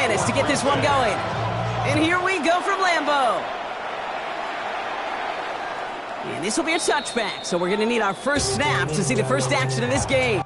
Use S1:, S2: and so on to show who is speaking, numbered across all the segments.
S1: minutes to get this one going. And here we go from Lambeau. And this will be a touchback, so we're going to need our first snap to see the first action of this game.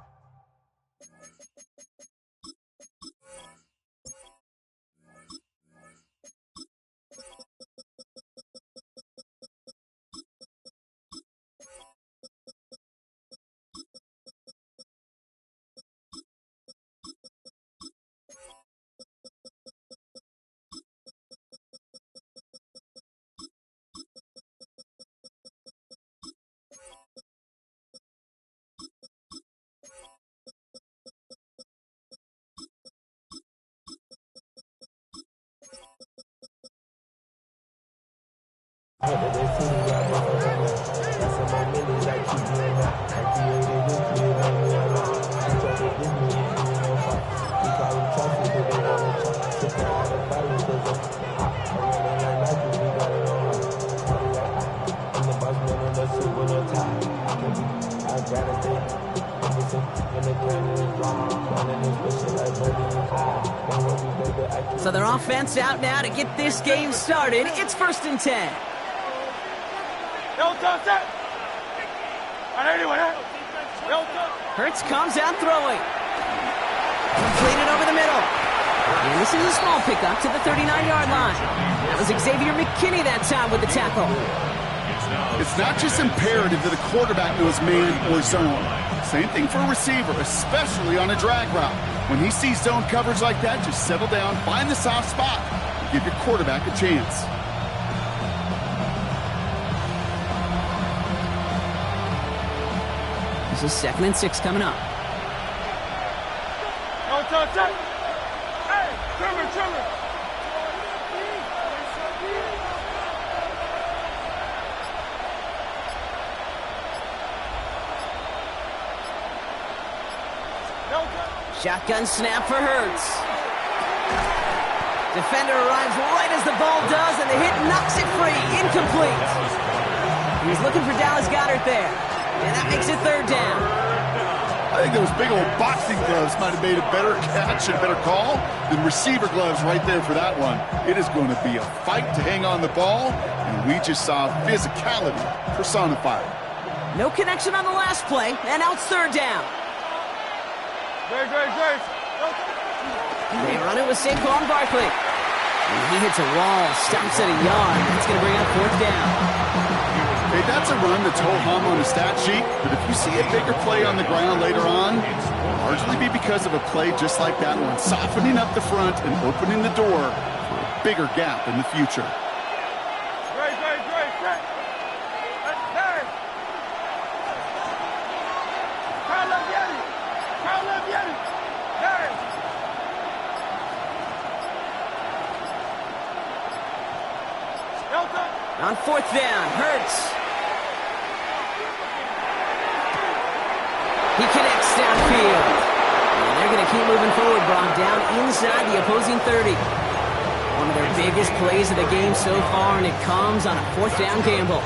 S1: So their offense out now to get this game started. It's 1st and 10. Hurts comes out throwing. Completed over the middle. And this is a small pickup to the 39-yard line. That was Xavier McKinney that time with the tackle.
S2: It's not just imperative that a quarterback knows man or zone. Same thing for a receiver, especially on a drag route. When he sees zone coverage like that, just settle down, find the soft spot, and give your quarterback a chance.
S1: This is 2nd and 6 coming up.
S3: Hey, Trevor.
S1: Shotgun snap for Hurts. Defender arrives right as the ball does, and the hit knocks it free. Incomplete. He was looking for Dallas Goedert there. And that makes it 3rd down.
S2: I think those big old boxing gloves might have made a better catch and better call than receiver gloves right there for that one. It is going to be a fight to hang on the ball, and we just saw physicality personified.
S1: No connection on the last play, and now it's 3rd down. They run it with Saquon Barkley. And he hits a wall, stops at a yard. That's going to bring up 4th down.
S2: Hey, that's a run that's ho-hum on the stat sheet, but if you see a bigger play on the ground later on, it'll largely be because of a play just like that one, softening up the front and opening the door for a bigger gap in the future.
S1: On 4th down, Hurts. He connects downfield. And they're going to keep moving forward, Brock, down inside the opposing 30. One of their biggest plays of the game so far, and it comes on a 4th down gamble.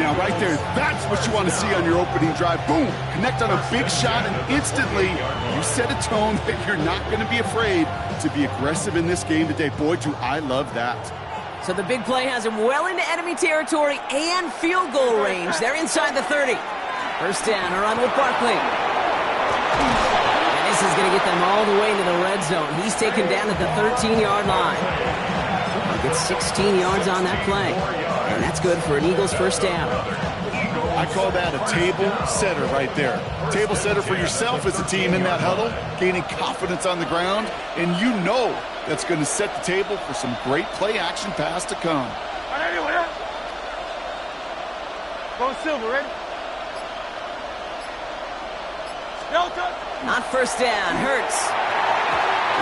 S2: Now, right there, that's what you want to see on your opening drive. Boom! Connect on a big shot, and instantly you set a tone that you're not going to be afraid to be aggressive in this game today. Boy, do I love that.
S1: So the big play has him well into enemy territory and field goal range. They're inside the 30. 1st down, a run with Barkley. And this is going to get them all the way into the red zone. He's taken down at the 13-yard line. He'll get 16 yards on that play. And that's good for an Eagles 1st down.
S2: I call that a table setter right there. Table setter for yourself as a team in that huddle, gaining confidence on the ground, and you know that's going to set the table for some great play-action pass to come.
S3: Go Silver, ready?
S1: On 1st down, Hurts.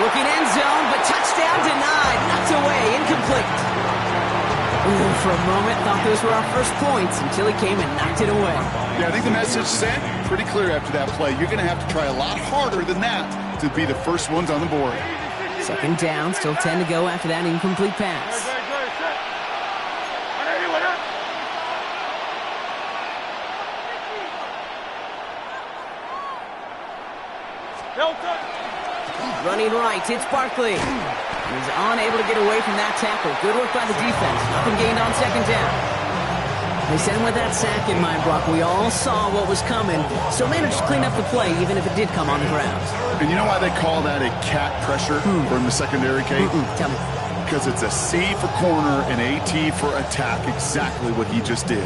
S1: Looking end zone, but touchdown denied. Knocked away, incomplete. Ooh, for a moment, thought those were our first points until he came and knocked it away.
S2: Yeah, I think the message sent pretty clear after that play. You're going to have to try a lot harder than that to be the first ones on the board.
S1: 2nd down, still 10 to go after that incomplete pass. Running right, it's Barkley. He's unable to get away from that tackle. Good work by the defense. Nothing gained on second down. They sent him with that sack in mind, Brock. We all saw what was coming, so managed to clean up the play, even if it did come on the ground.
S2: And you know why they call that a cat pressure from the secondary, Kate?
S1: Tell me.
S2: Because it's a C for corner and a T for attack. Exactly what he just did.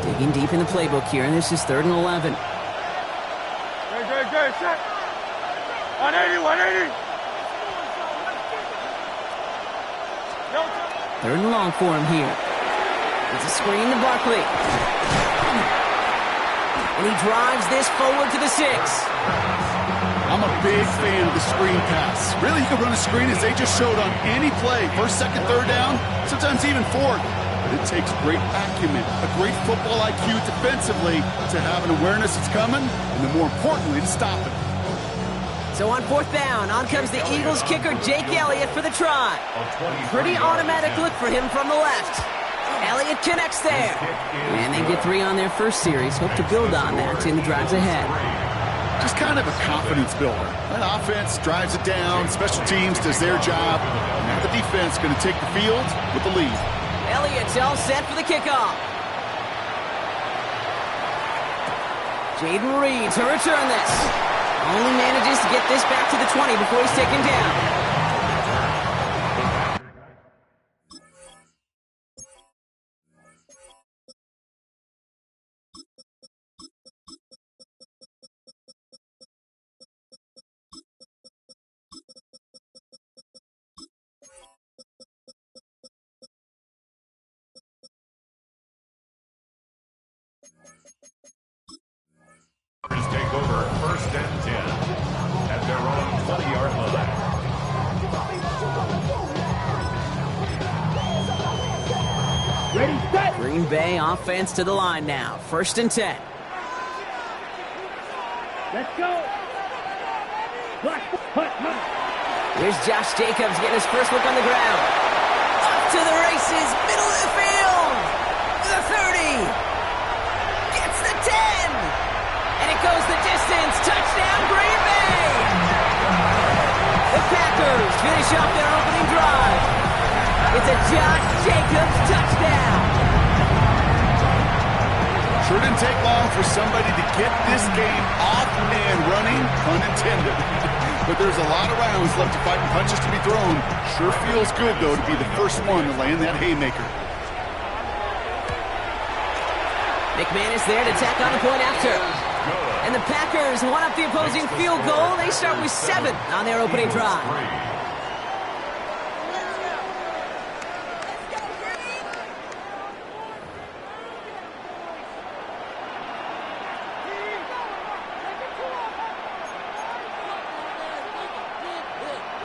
S1: Digging deep in the playbook here, and this is 3rd and 11.
S3: Good, set. 180, 180.
S1: 3rd and long for him here. It's a screen to Barkley. And he drives this forward to the 6.
S2: I'm a big fan of the screen pass. Really, you can run a screen as they just showed on any play. 1st, 2nd, 3rd down, sometimes even 4th. But it takes great acumen, a great football IQ defensively to have an awareness it's coming, and then more importantly, to stop it.
S1: So on 4th down, on comes the Eagles kicker, Jake Elliott, for the try. Pretty automatic look for him from the left. Elliott connects there. And they get 3 on their first series. Hope to build on that in the drives ahead.
S2: Just kind of a confidence builder. That offense drives it down, special teams does their job, and now the defense going to take the field with the lead.
S1: Elliott's all set for the kickoff. Jaden Reed to return this. Only manages to get this back to the 20 before he's taken down.
S4: Take over 1st and 10 at their own 20-yard line.
S3: Ready, set.
S1: Green Bay offense to the line now. 1st and 10.
S3: Let's go.
S1: Here's Josh Jacobs getting his first look on the ground. Off to the races, middle of the field. The 30. Gets the 10. And it goes the distance. Touchdown, Green Bay! The Packers finish off their opening drive. It's a Josh Jacobs touchdown.
S2: Sure didn't take long for somebody to get this game off and running, pun intended. But there's a lot of rounds left to fight and punches to be thrown. Sure feels good, though, to be the first one to land that haymaker.
S1: McManus there to tack on the point after. And the Packers won up the opposing field goal. They start with 7 on their opening drive.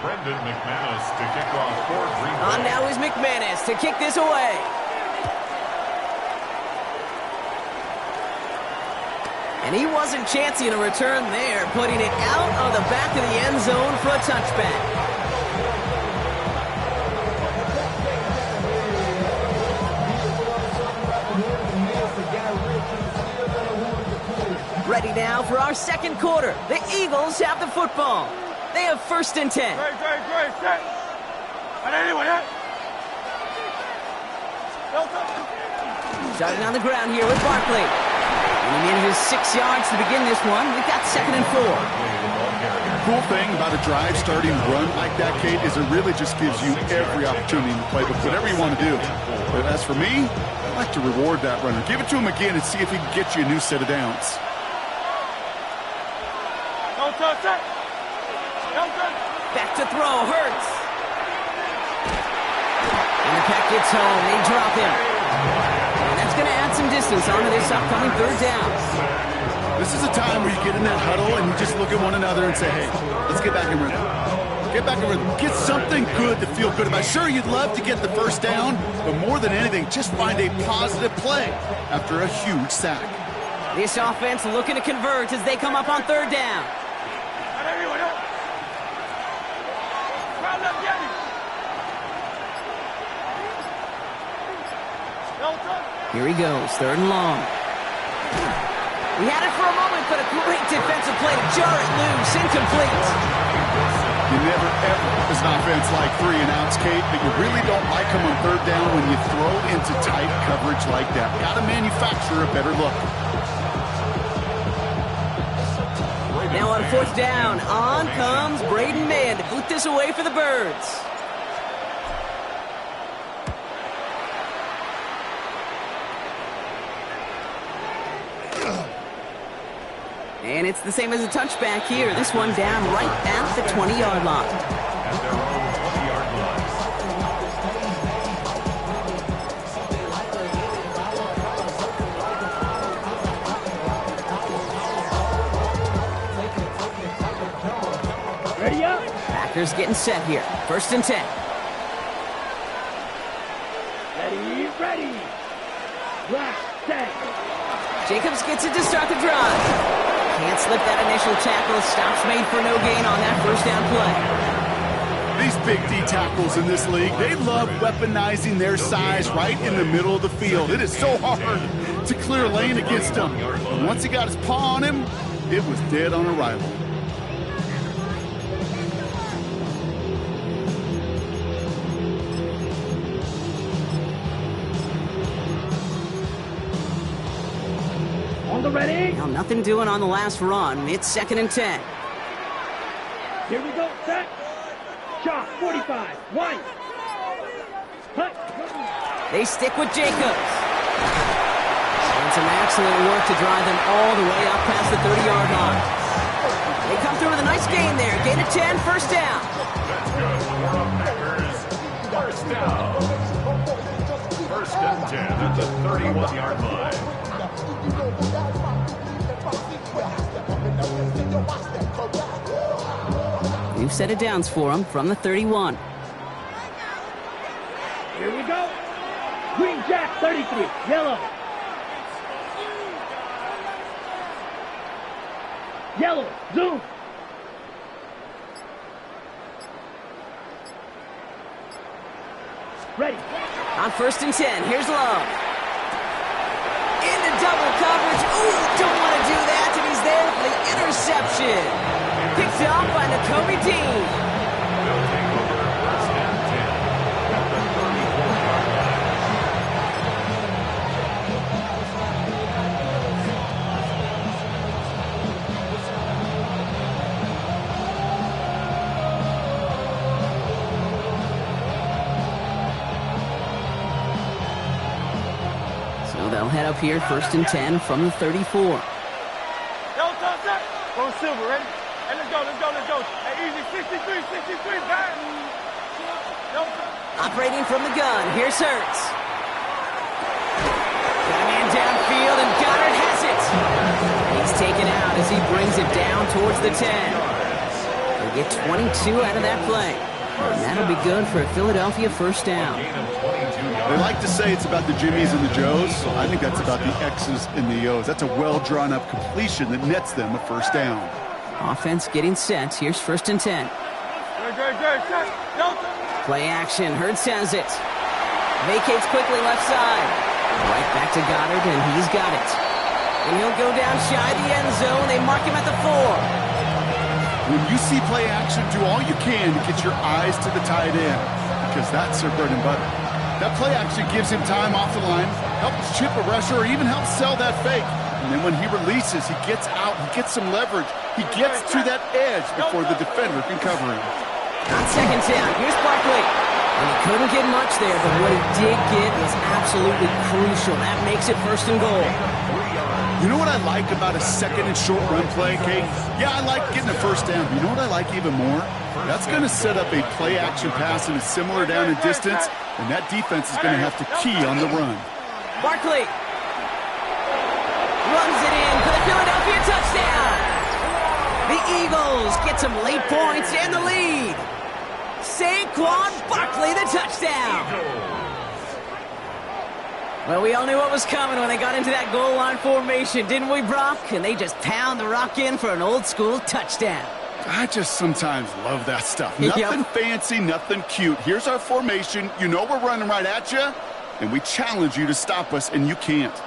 S4: Brendan McManus to kick off for Green Bay.
S1: On now is McManus to kick this away. And he wasn't chancing a return there, putting it out of the back of the end zone for a touchback. Ready now for our second quarter. The Eagles have the football. They have 1st and 10.
S3: Great, set. 180, 180.
S1: Starting on the ground here with Barkley. And he manages 6 yards to begin this one. We've got 2nd and 4.
S2: Cool thing about a drive starting run like that, Kate, is it really just gives you every opportunity to play with whatever you want to do. But as for me, I like to reward that runner. Give it to him again and see if he can get you a new set of downs.
S1: Back to throw, Hurts. And the pack gets home. They drop him. And that's going to add some distance onto this upcoming 3rd down.
S2: This is a time where you get in that huddle and you just look at one another and say, hey, let's get back in rhythm. Get back in rhythm. Get something good to feel good about. Sure, you'd love to get the 1st down, but more than anything, just find a positive play after a huge sack.
S1: This offense looking to convert as they come up on 3rd down. Here he goes, 3rd and long. He had it for a moment, but a great defensive play to jar it loose. Incomplete.
S2: You never, ever, as an offense, like 3-and-outs, Kate, but you really don't like them on third down when you throw into tight coverage like that. Got to manufacture a better look.
S1: Now on fourth down, on comes Braden Mann to boot this away for the Birds. And it's the same as a touchback here. This one down right at the 20-yard line.
S4: At their own 20-yard
S3: line. Ready up.
S1: Packers getting set here. First and 10.
S3: Ready. Black, set.
S1: Jacobs gets it to start the drive. Can't slip that initial tackle. Stops made for no gain on that first down play.
S2: These big D tackles in this league, they love weaponizing their size right in the middle of the field. It is so hard to clear lane against them. And once he got his paw on him, it was dead on arrival.
S3: Ready?
S1: Now nothing doing on the last run. It's second and 10.
S3: Here we go. Set. Shot. 45. One. Hut.
S1: They stick with Jacobs. And some excellent work to drive them all the way up past the 30-yard line. They come through with a nice gain there. Gain of 10, first down.
S4: That's good for the Packers. First down. First and 10 at the 31-yard line.
S1: New set of downs for him from the 31.
S3: Here we go. Green Jack 33. Yellow. Yellow. Zoom. Ready.
S1: On first and 10, here's Love. Into double coverage. Ooh, don't want to do that, and he's there for the interception. Picked off by Nakobe Dean.
S4: They'll take over first and 10 at the 34-yard
S1: So they'll head up here, first and 10 from the 34.
S3: Go Silver, ready? Hey, let's go. Hey, easy, 63, back.
S1: Operating from the gun, here's Hurts. Got a man downfield, and Goddard has it. He's taken out as he brings it down towards the 10. They get 22 out of that play. And that'll be good for a Philadelphia first down.
S2: They like to say it's about the Jimmies and the Joes. I think that's about the X's and the O's. That's a well-drawn-up completion that nets them a first down.
S1: Offense getting set. Here's first and 10. Play action. Hurts has it. Vacates quickly left side. Right back to Goddard, and he's got it. And he'll go down shy of the end zone. They mark him at the 4.
S2: When you see play action, do all you can to get your eyes to the tight end, because that's their bread and butter. That play action gives him time off the line, helps chip a rusher, or even helps sell that fake. And then when he releases, he gets out, he gets some leverage. He gets to that edge before the defender can cover him.
S1: On second down, here's Barkley. And he couldn't get much there, but what he did get was absolutely crucial. That makes it first and goal.
S2: You know what I like about a second and short run play, Kate? Yeah, I like getting a first down. You know what I like even more? That's going to set up a play action pass in a similar down and distance, and that defense is going to have to key on the run.
S1: Barkley runs it in for the Philadelphia touchdown. The Eagles get some late points and the lead. Saquon Barkley, the touchdown. Well, we all knew what was coming when they got into that goal line formation, didn't we, Brock? And they just pound the rock in for an old-school touchdown.
S2: I just sometimes love that stuff. Nothing fancy, nothing cute. Here's our formation. You know we're running right at you, and we challenge you to stop us, and you can't.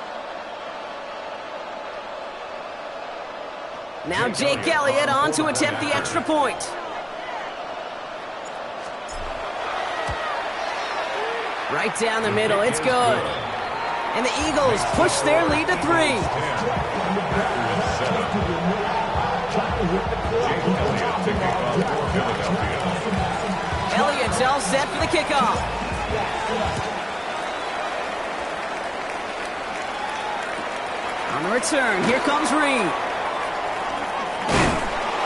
S1: Now Jake Elliott on to attempt the extra point. Right down the middle, it's good. And the Eagles push their lead to 3. Elliott's all set for the kickoff. On the return, here comes Reed.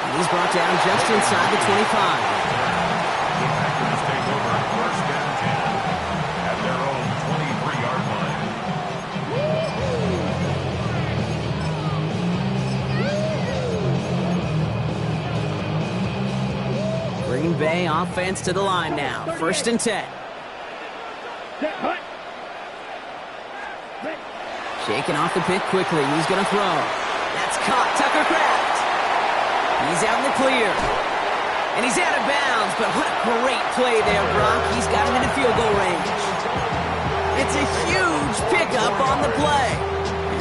S1: And he's brought down just inside the 25. Green Bay offense to the line now. 1st and 10. Shaking off the pick quickly. He's going to throw. That's caught. Tucker Kraft. He's out in the clear. And he's out of bounds. But what a great play there, Brock. He's got him into field goal range. It's a huge pickup on the play.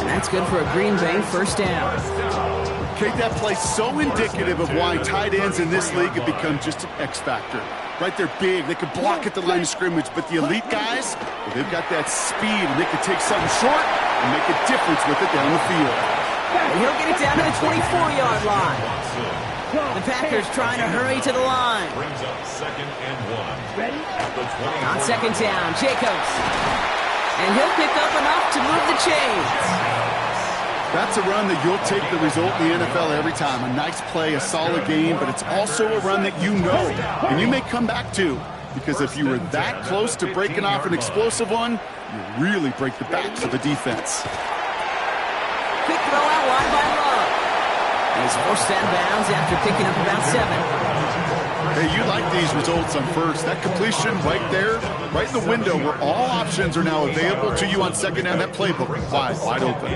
S1: And that's good for a Green Bay 1st down.
S2: Okay, that play's so indicative of why tight ends in this league have become just an X factor. Right, they're big, they can block at the line of scrimmage, but the elite guys, well, they've got that speed, and they can take something short and make a difference with it down the field.
S1: And he'll get it down to the 24-yard line. The Packers trying to hurry to the line.
S4: Brings up 2nd and 1.
S1: On 2nd down, Jacobs. And he'll pick up enough to move the chains.
S2: That's a run that you'll take the result in the NFL every time. A nice play, a solid game, but it's also a run that you know and you may come back to, because if you were that close to breaking off an explosive one, you really break the backs of the defense.
S1: Quick throw out wide by Love. And he's forced out of bounds after picking up about 7.
S2: Hey, you like these results on 1st. That completion right there, right in the window where all options are now available to you on 2nd down. That playbook wide open.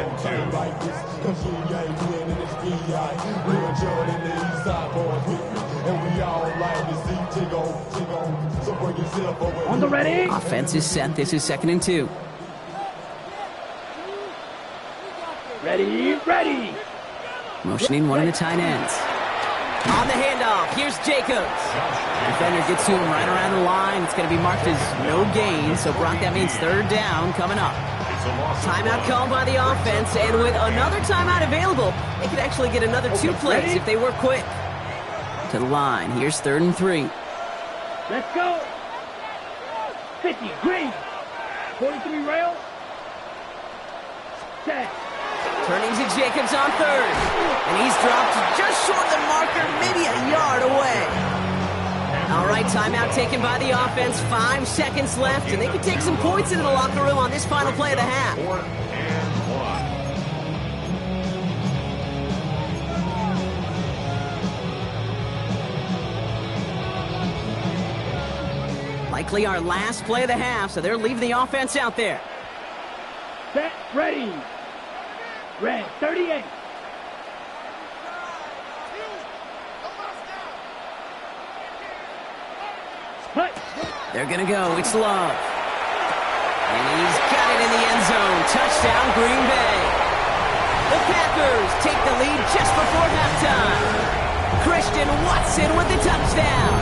S3: On the ready.
S1: Offense is set. This is 2nd and 2.
S3: Ready.
S1: Motioning one of the tight ends. On the handoff, here's Jacobs. Defender gets to him right around the line. It's going to be marked as no gain, so Brock, that means 3rd down coming up. Timeout called by the offense, and with another timeout available, they could actually get another 2 plays if they work quick. To the line, here's 3rd and 3.
S3: Let's go. 50, green. 43 rail. Set.
S1: Turning to Jacobs on 3rd. And he's dropped just short of the marker, maybe a yard away. All right, timeout taken by the offense. 5 seconds left, and they can take some points into the locker room on this final play of the half.
S4: 4th and 1.
S1: Likely our last play of the half, so they're leaving the offense out there.
S3: Set, ready. Red, 38.
S1: They're going to go. It's Love. And he's got it in the end zone. Touchdown, Green Bay. The Packers take the lead just before halftime. Christian Watson with the touchdown.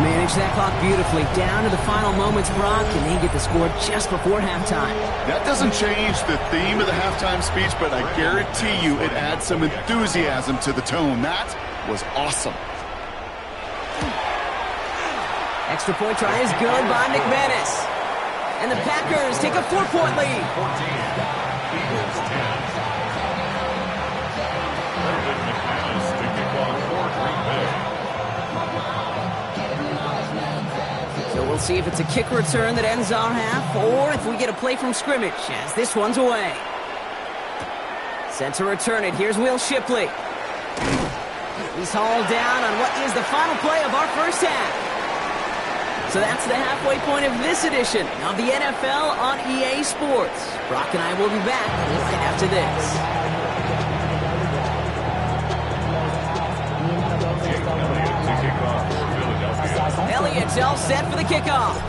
S1: Manage that clock beautifully down to the final moments, Brock, and they get the score just before halftime.
S2: That doesn't change the theme of the halftime speech, but I guarantee you it adds some enthusiasm to the tone. That was awesome.
S1: Extra point try is good by McManus. And the Packers take a 4-point lead.
S4: 14. Eagles 10. McManus to kick off for Green Bay.
S1: So we'll see if it's a kick return that ends our half, or if we get a play from scrimmage, as this one's away. Set to return it. Here's Will Shipley. He's hauled down on what is the final play of our first half. So that's the halfway point of this edition of the NFL on EA Sports. Brock and I will be back right after this. Elliott's all set for the kickoff.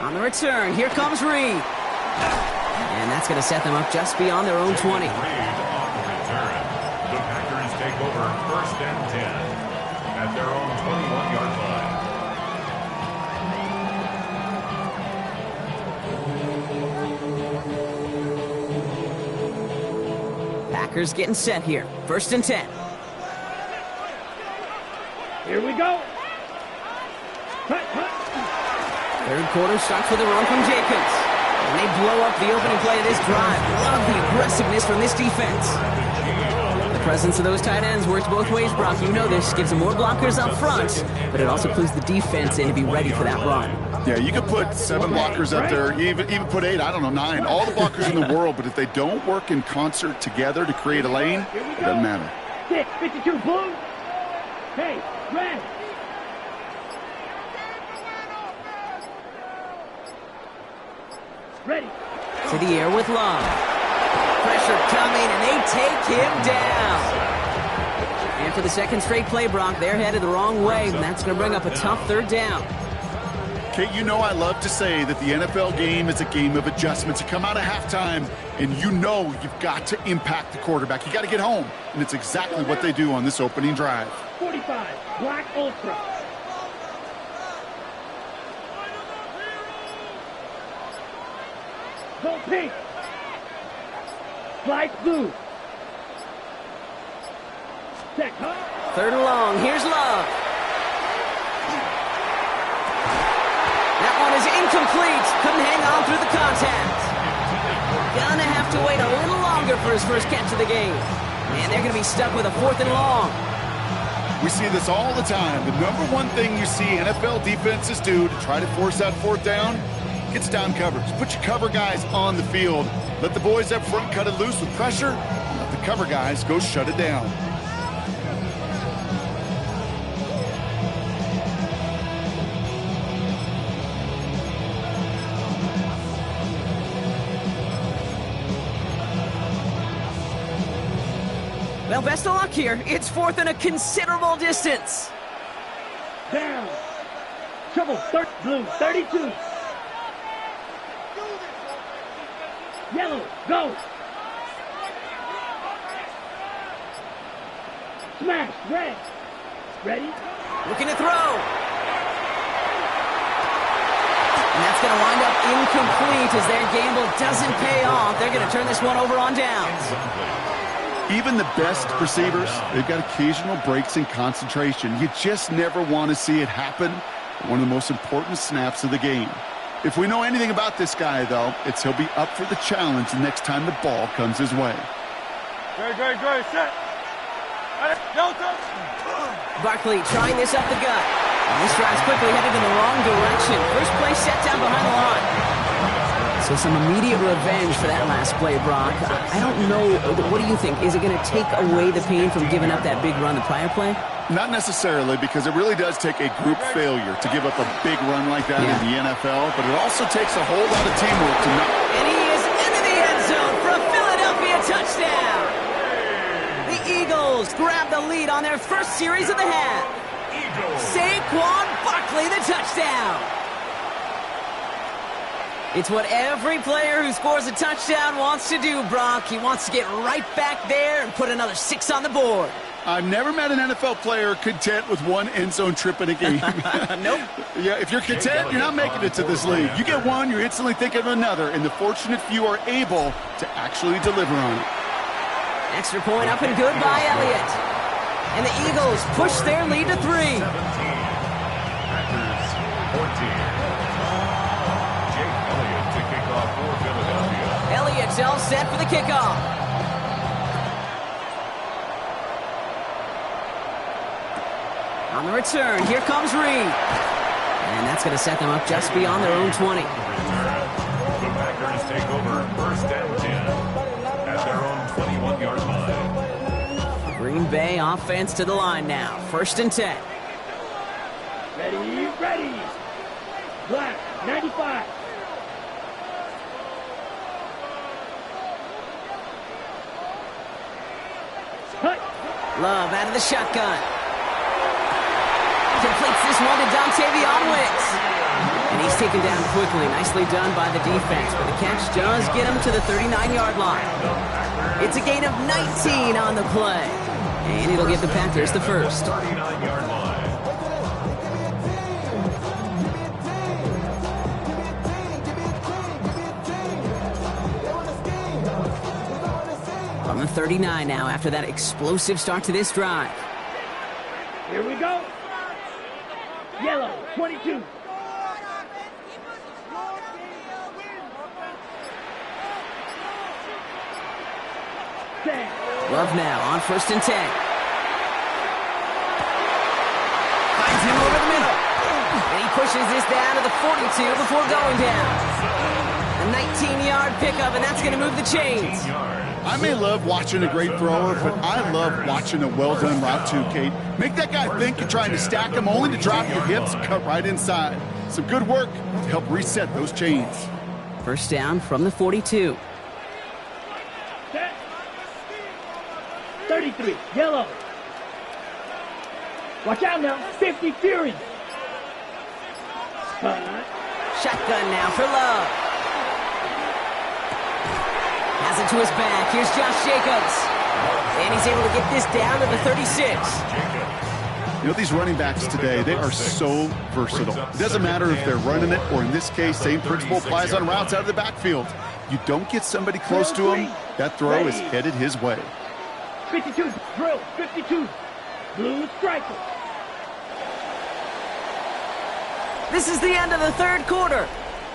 S1: On the return, here comes Reed. And that's going to set them up just beyond their own 20.
S4: Reed on the return. The Packers take over 1st and 10 at their own 21-yard line.
S1: Packers getting set here. 1st and 10.
S3: Here we go. Cut.
S1: 3rd quarter starts with a run from Jacobs. And they blow up the opening play of this drive. Love the aggressiveness from this defense. The presence of those tight ends works both ways, Brock. You know this. Gives them more blockers up front, but it also clues the defense in to be ready for that run.
S2: Yeah, you could put 7 blockers up there, even put 8, I don't know, 9. All the blockers in the world, but if they don't work in concert together to create a lane, it doesn't matter.
S3: 52 blue. Hey, red. Ready.
S1: To the air with Love. Pressure coming, and they take him down. And for the 2nd straight play, Brock, they're headed the wrong way, and that's going to bring up a tough 3rd down.
S2: Kate, you know I love to say that the NFL game is a game of adjustments. You come out of halftime, and you know you've got to impact the quarterback. You got to get home, and it's exactly what they do on this opening drive.
S3: 45, black ultra. Go pink. Light blue. Check, huh?
S1: 3rd and long. Here's Love. That one is incomplete. Couldn't hang on through the contact. Gonna have to wait a little longer for his first catch of the game. And they're gonna be stuck with a 4th and long.
S2: We see this all the time. The number one thing you see NFL defenses do to try to force that 4th down, gets down coverage. Put your cover guys on the field. Let the boys up front cut it loose with pressure. And let the cover guys go shut it down.
S1: Well, best of luck here. It's 4th and a considerable distance.
S3: Down. Trouble. Blue. 32. Yellow, go! Smash, red. Ready?
S1: Looking to throw. And that's going to wind up incomplete as their gamble doesn't pay off. They're going to turn this one over on downs.
S2: Even the best receivers, they've got occasional breaks in concentration. You just never want to see it happen. One of the most important snaps of the game. If we know anything about this guy, though, it's he'll be up for the challenge the next time the ball comes his way.
S3: Great, set. Delta.
S1: Barkley trying this up the gut. And this drive's quickly headed in the wrong direction. First play set down behind the line. So some immediate revenge for that last play, Brock. I don't know. What do you think? Is it going to take away the pain from giving up that big run the prior play?
S2: Not necessarily, because it really does take a group failure to give up a big run like that in the NFL, but it also takes a whole lot of teamwork to not...
S1: And he is into the end zone for a Philadelphia touchdown! The Eagles grab the lead on their first series of the half. Saquon Barkley, the touchdown! It's what every player who scores a touchdown wants to do, Brock. He wants to get right back there and put another 6 on the board.
S2: I've never met an NFL player content with one end zone trip in a game.
S1: Nope.
S2: Yeah, if you're content, you're not making it to this league. You get one, you're instantly thinking of another, and the fortunate few are able to actually deliver on it.
S1: Extra point up and good by Elliott. And the Eagles push their lead to 3.
S4: 17. Packers 14. Jake Elliott to kick off for Philadelphia.
S1: Elliott's all set for the kickoff. On the return, here comes Reed. And that's going to set them up just beyond their own 20.
S4: The Packers take over 1st and 10 at their own 21-yard line.
S1: Green Bay offense to the line now. 1st and 10.
S3: Ready. Black, 95.
S1: Love out of the shotgun. Completes this one to Dontavion Wicks. And he's taken down quickly. Nicely done by the defense, but the catch does get him to the 39-yard line. It's a gain of 19 on the play. And it'll give the Panthers the first.
S4: 39-yard line.
S1: On the 39 now after that explosive start to this drive.
S3: Here we go. Yellow, 22.
S1: Love now on 1st and 10. Finds him over the middle. And he pushes this down to the 42 before going down. A 19-yard pickup, and that's going to move the chains.
S2: I may love watching a great thrower, but I love watching a well-done route too, Kate. Make that guy think you're trying to stack him only to drop your hips and cut right inside. Some good work to help reset those chains.
S1: First down from the 42.
S3: 33, yellow. Watch out now, 50 Fury.
S1: Shotgun now for Love. Has it to his back. Here's Josh Jacobs. And he's able to get this down to the 36.
S2: You know, these running backs today, they are so versatile. It doesn't matter if they're running it, or in this case, same principle applies on routes out of the backfield. You don't get somebody close to him, that throw is headed his way.
S3: 52, drill, 52. Blue striker.
S1: This is the end of the third quarter.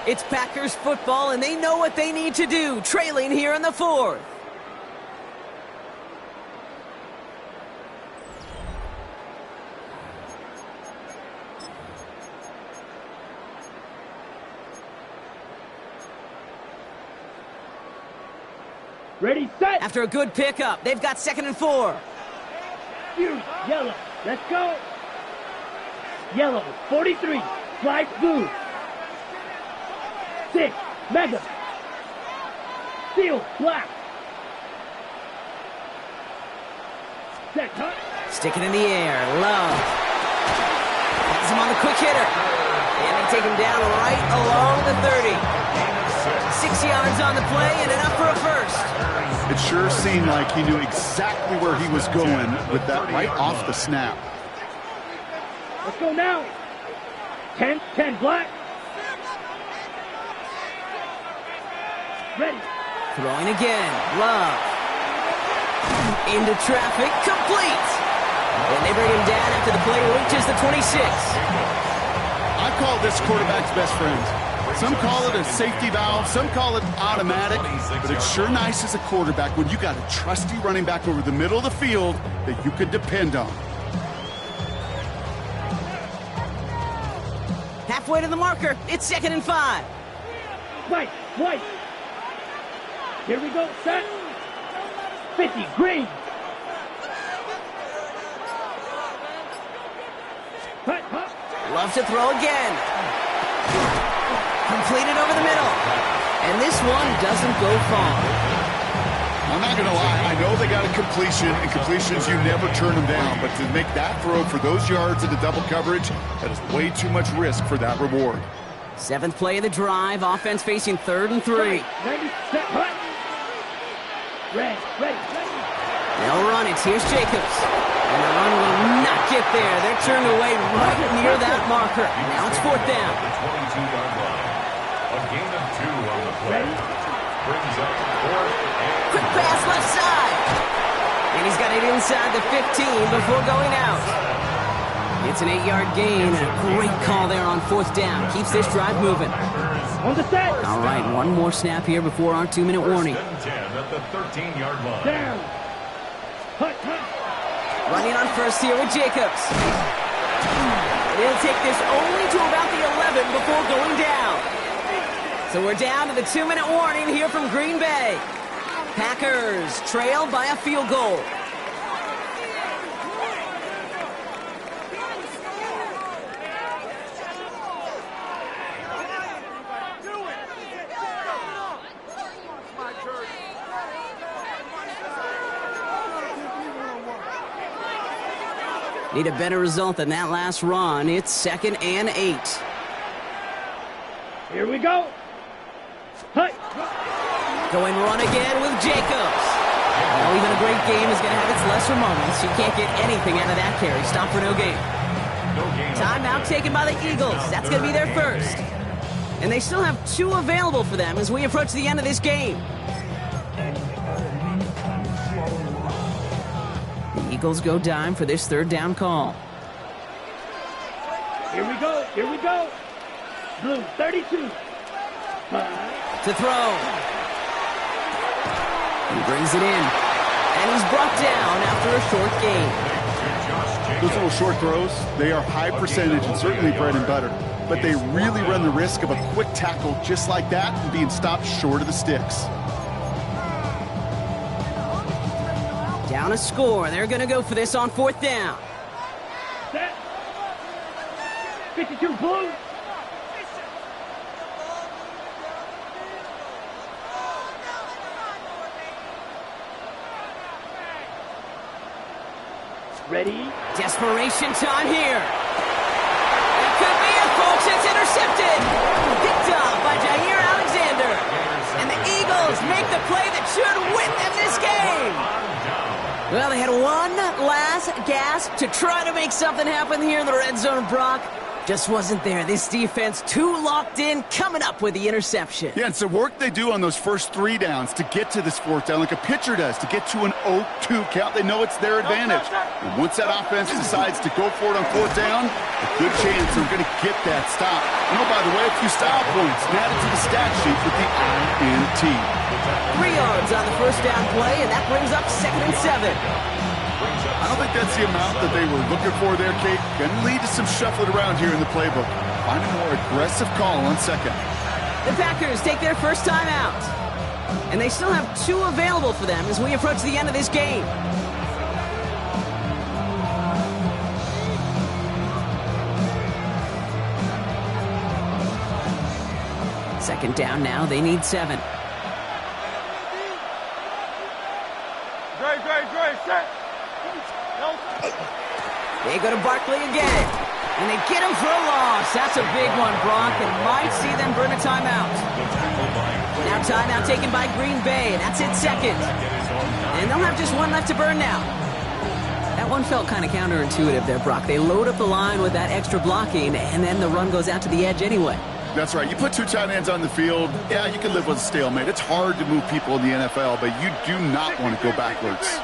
S1: It's Packers football, and they know what they need to do, trailing here in the fourth.
S3: Ready, set.
S1: After a good pickup, they've got 2nd and 4.
S3: Fury, yellow. Let's go. Yellow, 43. Slide blue. 6, mega. Steel, black. Set, cut.
S1: Stick it in the air. Love. Has him on the quick hitter. And they take him down right along the 30. 6 yards on the play and enough for a first.
S2: It sure seemed like he knew exactly where he was going with that right off the snap.
S3: Let's go now. 10, black. Ready.
S1: Throwing again. Love. Into traffic. Complete. And they bring him down after the play reaches the 26.
S2: I call this quarterback's best friend. Some call it a safety valve, some call it automatic, but it's sure nice as a quarterback when you got a trusty running back over the middle of the field that you could depend on.
S1: Halfway to the marker. It's 2nd and 5.
S3: White. Here we go, set. 50, green. Cut.
S1: Love to throw again. Completed over the middle. And this one doesn't go far.
S2: I'm not going to lie. I know they got a completion, and completions, you never turn them down. But to make that throw for those yards into double coverage, that is way too much risk for that reward.
S1: 7th play of the drive. Offense facing 3rd and 3.
S3: 90, set, cut. Ready.
S1: They'll run it. Here's Jacobs. And the run will not get there. They're turned away right near that marker. Now it's 4th down.
S4: The 22-yard line. A gain of 2 on the play. Brings up 4th and...
S1: Quick pass left side. And he's got it inside the 15 before going out. It's an 8-yard gain, and a great call there on 4th down. Keeps this drive moving.
S3: On the set.
S1: All right, one more snap here before our 2-minute warning.
S4: 10 at the 13-yard line.
S3: Down. Cut.
S1: Running on first here with Jacobs. He'll take this only to about the 11 before going down. So we're down to the 2-minute warning here from Green Bay. Packers trail by a field goal. Need a better result than that last run. It's 2nd and 8.
S3: Here we go. Hey.
S1: Going run again with Jacobs. Now, even a great game is going to have its lesser moments. You can't get anything out of that carry. Stop for no gain. Timeout taken by the Eagles. That's going to be their first. And they still have 2 available for them as we approach the end of this game. The Eagles go dime for this 3rd down call.
S3: Here we go. Here we go. Blue 32.
S1: To throw. He brings it in. And he's brought down after a short gain.
S2: Those little short throws, they are high percentage and certainly bread and butter. But they really run the risk of a quick tackle just like that and being stopped short of the sticks.
S1: Down a score. They're going to go for this on 4th down.
S3: Set. 52 blue. Ready?
S1: Desperation time here. That could be it, folks. It's intercepted. Picked up by Jair Alexander. And the Eagles make the play that should win them this game. Well, they had one last gasp to try to make something happen here in the red zone, Brock. Just wasn't there. This defense too locked in, coming up with the interception.
S2: Yeah, it's the work they do on those first 3 downs to get to this 4th down, like a pitcher does, to get to an 0-2 count. They know it's their advantage. And once that offense decides to go for it on 4th down, a good chance they're going to get that stop. And oh, by the way, a few style points added to the stat sheet with the INT.
S1: 3 yards on the first down play, and that brings up 2nd and 7.
S2: I don't think that's the amount that they were looking for there, Kate. Going to lead to some shuffling around here in the playbook. Find a more aggressive call on 2nd.
S1: The Packers take their first time out. And they still have 2 available for them as we approach the end of this game. Second down now. They need 7.
S3: Dre, set.
S1: They go to Barkley again. And they get him for a loss. That's a big one, Brock, and might see them burn a timeout. Now timeout taken by Green Bay. That's it, 2nd. And they'll have just 1 left to burn now. That one felt kind of counterintuitive there, Brock. They load up the line with that extra blocking, and then the run goes out to the edge anyway.
S2: That's right. You put 2 tight ends on the field, yeah, you can live with a stalemate. It's hard to move people in the NFL, but you do not want to go backwards.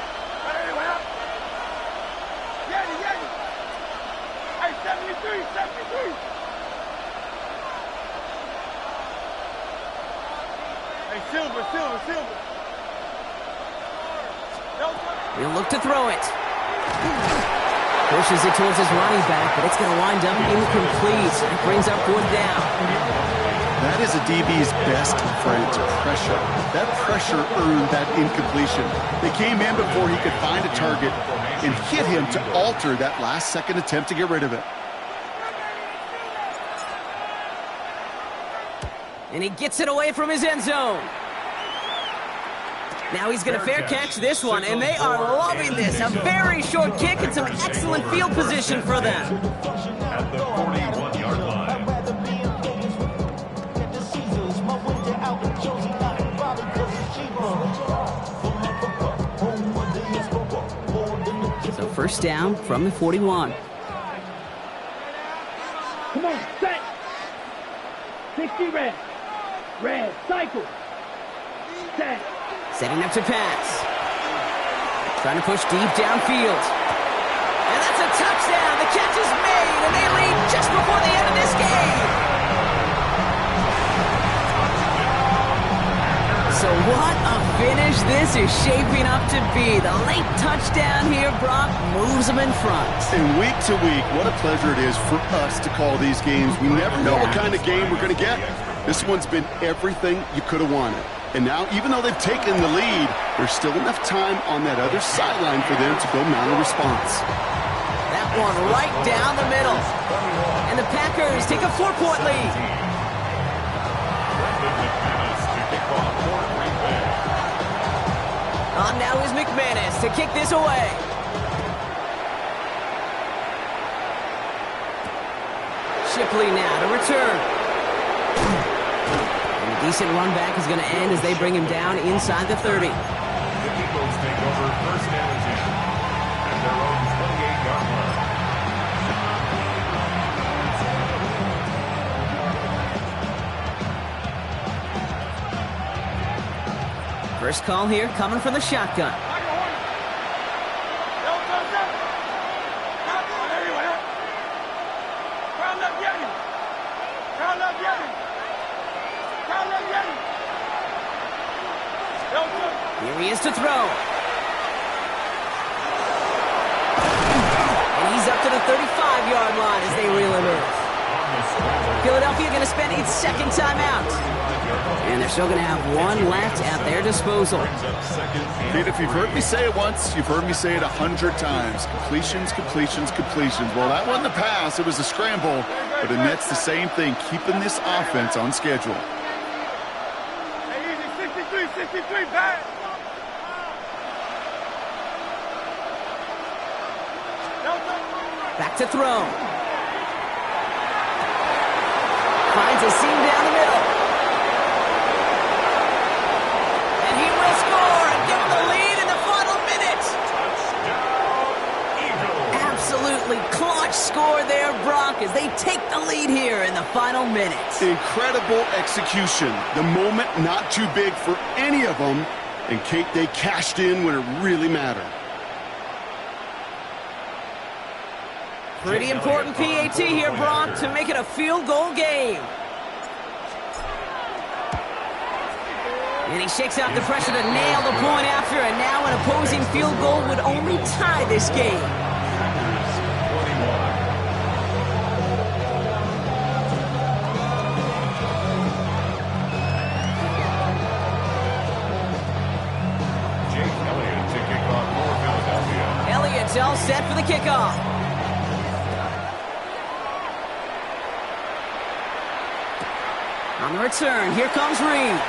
S3: Silver.
S1: He'll look to throw it. Pushes it towards his running back, but it's going to wind up incomplete. It brings up 4th down.
S2: That is a DB's best friend, pressure. That pressure earned that incompletion. They came in before he could find a target and hit him to alter that last-second attempt to get rid of it.
S1: And he gets it away from his end zone. Now he's going to fair catch this one, and they are loving this. A very short kick and some excellent field position for them.
S4: At the 41-yard line.
S1: So first down from the 41.
S3: Come on, set. 60 red. Red, cycle. Set.
S1: Setting up to pass. Trying to push deep downfield. And that's a touchdown. The catch is made, and they lead just before the end of this game. So what a finish this is shaping up to be. The late touchdown here, Brock, moves them in front.
S2: And week to week, what a pleasure it is for us to call these games. We never know what kind of game we're going to get. This one's been everything you could have wanted. And now, even though they've taken the lead, there's still enough time on that other sideline for them to go mount a response.
S1: That one right down the middle. And the Packers take a 4-point lead. On now is McManus to kick this away. Shipley now to return. And a decent run back is going to end as they bring him down inside the 30.
S4: The Eagles take over first down and 10 at their own 28-yard line.
S1: First call here coming from the shotgun. Here he is to throw. And he's up to the 35-yard line as they reel him in. Philadelphia going to spend its second timeout. And they're still going to have one left at their disposal.
S2: Pete, if you've heard me say it once, you've heard me say it 100 times. Completions, completions, completions. Well, that wasn't a pass. It was a scramble. But it nets the same thing, keeping this offense on schedule.
S3: Hey, easy, 63, back.
S1: Back to throw. Finds a seam down the middle. And he will score and give them the lead in the final minute. Absolutely clutch score there, Brock, as they take the lead here in the final minute.
S2: Incredible execution. The moment not too big for any of them. And Kate, they cashed in when it really mattered.
S1: Pretty important PAT here, Brock, to make it a field goal game. And he shakes out the pressure to nail the point after, and now an opposing field goal would only tie this game.
S4: Jake Elliott to kick off for Philadelphia.
S1: Elliott's all set for the kickoff. On the return, here comes Reed.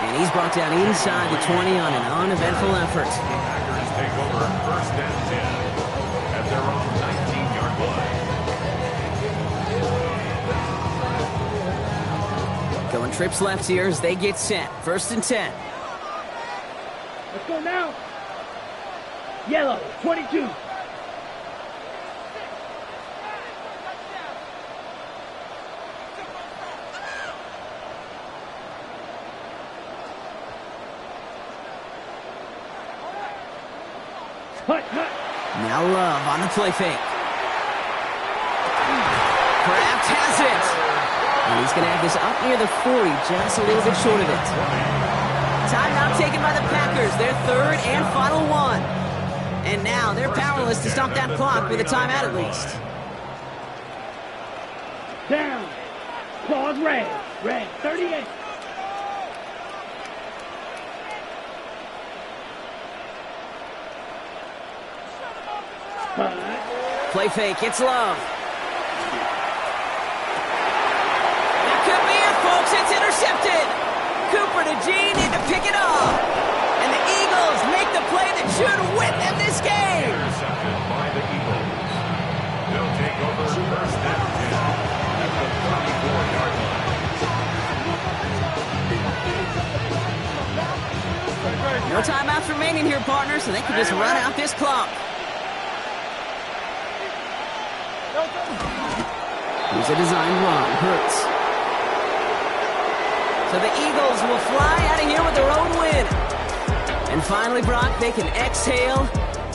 S1: And he's brought down inside the 20 on an uneventful effort.
S4: The Packers take over first and 10 at their own 19-yard line.
S1: Going trips left here as they get set. First and 10.
S3: Let's go now. Yellow, 22.
S1: Now Love on the play fake. Kraft has it. And he's going to have this up near the 40, just a little bit short of it. Timeout taken by the Packers, their third and final one. And now they're powerless to stop that clock with a timeout at least.
S3: Down. Claws red. Red, 38.
S1: Play fake, it's Love. That could be it, folks. It's intercepted. Cooper to Gene need to pick it off. And the Eagles make the play that should win them this game.
S4: Intercepted by the Eagles. They'll take over first and 10 at the 34-yard line.
S1: No timeouts remaining here, partners, so they can just run out this clock. Here's a design run. Hurts. So the Eagles will fly out of here with their own win. And finally, Brock, they can exhale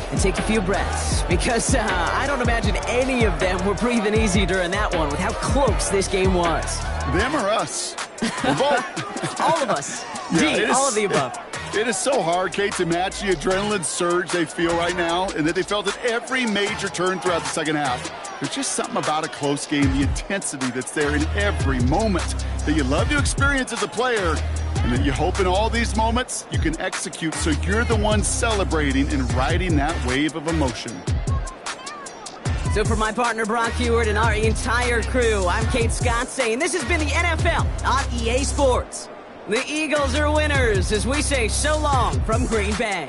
S1: and take a few breaths. Because I don't imagine any of them were breathing easy during that one with how close this game was.
S2: Them or us? We're both.
S1: All of us.
S2: Yeah,
S1: all of the above.
S2: It is so hard, Kate, to match the adrenaline surge they feel right now and that they felt at every major turn throughout the second half. There's just something about a close game, the intensity that's there in every moment that you love to experience as a player, and that you hope in all these moments you can execute so you're the one celebrating and riding that wave of emotion.
S1: So for my partner Brock Heward and our entire crew, I'm Kate Scott saying this has been the NFL on EA Sports. The Eagles are winners as we say so long from Green Bay.